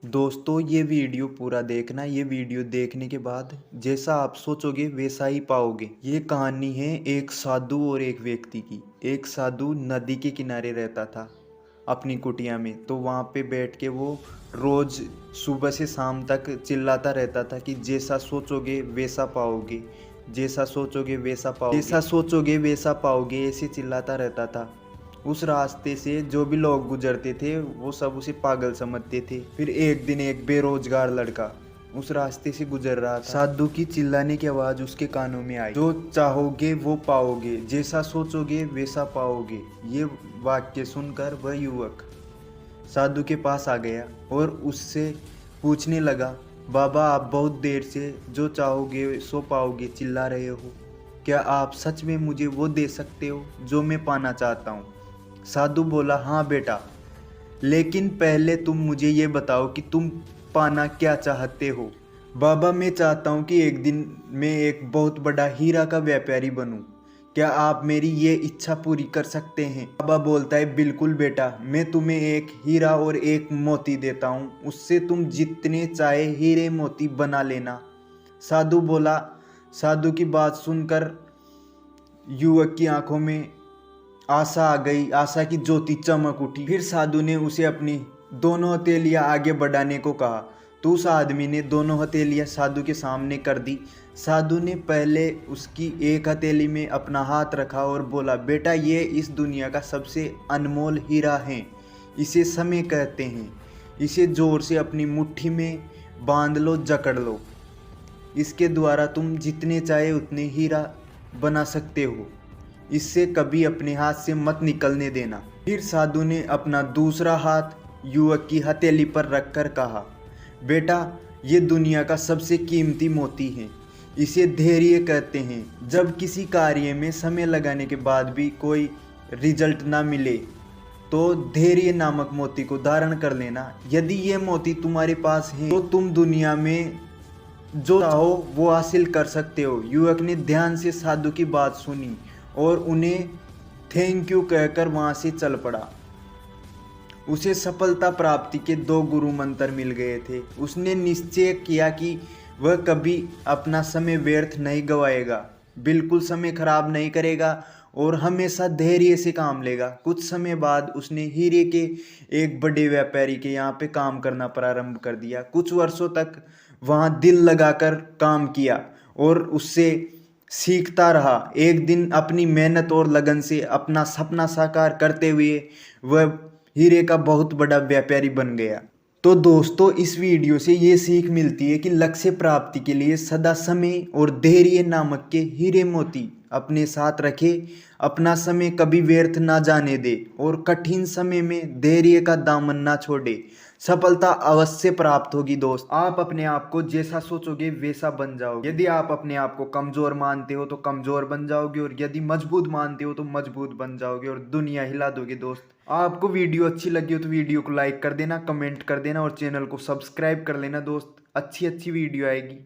दोस्तों ये वीडियो पूरा देखना। ये वीडियो देखने के बाद जैसा आप सोचोगे वैसा ही पाओगे। ये कहानी है एक साधु और एक व्यक्ति की। एक साधु नदी के किनारे रहता था अपनी कुटिया में। तो वहाँ पे बैठ के वो रोज़ सुबह से शाम तक चिल्लाता रहता था कि जैसा सोचोगे वैसा पाओगे, जैसा सोचोगे वैसा पाओगे, जैसा सोचोगे वैसा पाओगे, ऐसे चिल्लाता रहता था। उस रास्ते से जो भी लोग गुजरते थे वो सब उसे पागल समझते थे। फिर एक दिन एक बेरोजगार लड़का उस रास्ते से गुजर रहा था। साधु की चिल्लाने की आवाज़ उसके कानों में आई, जो चाहोगे वो पाओगे, जैसा सोचोगे वैसा पाओगे। ये वाक्य सुनकर वह युवक साधु के पास आ गया और उससे पूछने लगा, बाबा आप बहुत देर से जो चाहोगे सो पाओगे चिल्ला रहे हो, क्या आप सच में मुझे वो दे सकते हो जो मैं पाना चाहता हूँ? साधु बोला, हाँ बेटा, लेकिन पहले तुम मुझे ये बताओ कि तुम पाना क्या चाहते हो। बाबा मैं चाहता हूँ कि एक दिन मैं एक बहुत बड़ा हीरा का व्यापारी बनूँ, क्या आप मेरी ये इच्छा पूरी कर सकते हैं? बाबा बोलता है, बिल्कुल बेटा, मैं तुम्हें एक हीरा और एक मोती देता हूँ, उससे तुम जितने चाहे हीरे मोती बना लेना। साधु बोला। साधु की बात सुनकर युवक की आंखों में आशा आ गई, आशा की ज्योति चमक उठी। फिर साधु ने उसे अपनी दोनों हथेलियां आगे बढ़ाने को कहा। तो उस आदमी ने दोनों हथेलियां साधु के सामने कर दी। साधु ने पहले उसकी एक हथेली में अपना हाथ रखा और बोला, बेटा ये इस दुनिया का सबसे अनमोल हीरा है, इसे समय कहते हैं, इसे जोर से अपनी मुट्ठी में बांध लो, जकड़ लो, इसके द्वारा तुम जितने चाहे उतने हीरा बना सकते हो, इससे कभी अपने हाथ से मत निकलने देना। फिर साधु ने अपना दूसरा हाथ युवक की हथेली पर रखकर कहा, बेटा ये दुनिया का सबसे कीमती मोती है, इसे धैर्य कहते हैं। जब किसी कार्य में समय लगाने के बाद भी कोई रिजल्ट ना मिले तो धैर्य नामक मोती को धारण कर लेना। यदि ये मोती तुम्हारे पास है तो तुम दुनिया में जो चाहो वो हासिल कर सकते हो। युवक ने ध्यान से साधु की बात सुनी और उन्हें थैंक यू कहकर वहां से चल पड़ा। उसे सफलता प्राप्ति के 2 गुरु मंत्र मिल गए थे। उसने निश्चय किया कि वह कभी अपना समय व्यर्थ नहीं गवाएगा, बिल्कुल समय खराब नहीं करेगा और हमेशा धैर्य से काम लेगा। कुछ समय बाद उसने हीरे के एक बड़े व्यापारी के यहाँ पे काम करना प्रारंभ कर दिया। कुछ वर्षों तक वहाँ दिल लगाकर काम किया और उससे सीखता रहा। एक दिन अपनी मेहनत और लगन से अपना सपना साकार करते हुए वह हीरे का बहुत बड़ा व्यापारी बन गया। तो दोस्तों इस वीडियो से ये सीख मिलती है कि लक्ष्य प्राप्ति के लिए सदा समय और धैर्य नामक के हीरे मोती अपने साथ रखे, अपना समय कभी व्यर्थ ना जाने दे और कठिन समय में धैर्य का दामन ना छोड़े। सफलता अवश्य प्राप्त होगी दोस्त। आप अपने आप को जैसा सोचोगे वैसा बन जाओगे। यदि आप अपने आप को कमजोर मानते हो तो कमजोर बन जाओगे और यदि मजबूत मानते हो तो मजबूत बन जाओगे और दुनिया हिला दोगे दोस्त। आपको वीडियो अच्छी लगी हो तो वीडियो को लाइक कर देना, कमेंट कर देना और चैनल को सब्सक्राइब कर लेना दोस्त। अच्छी वीडियो आएगी।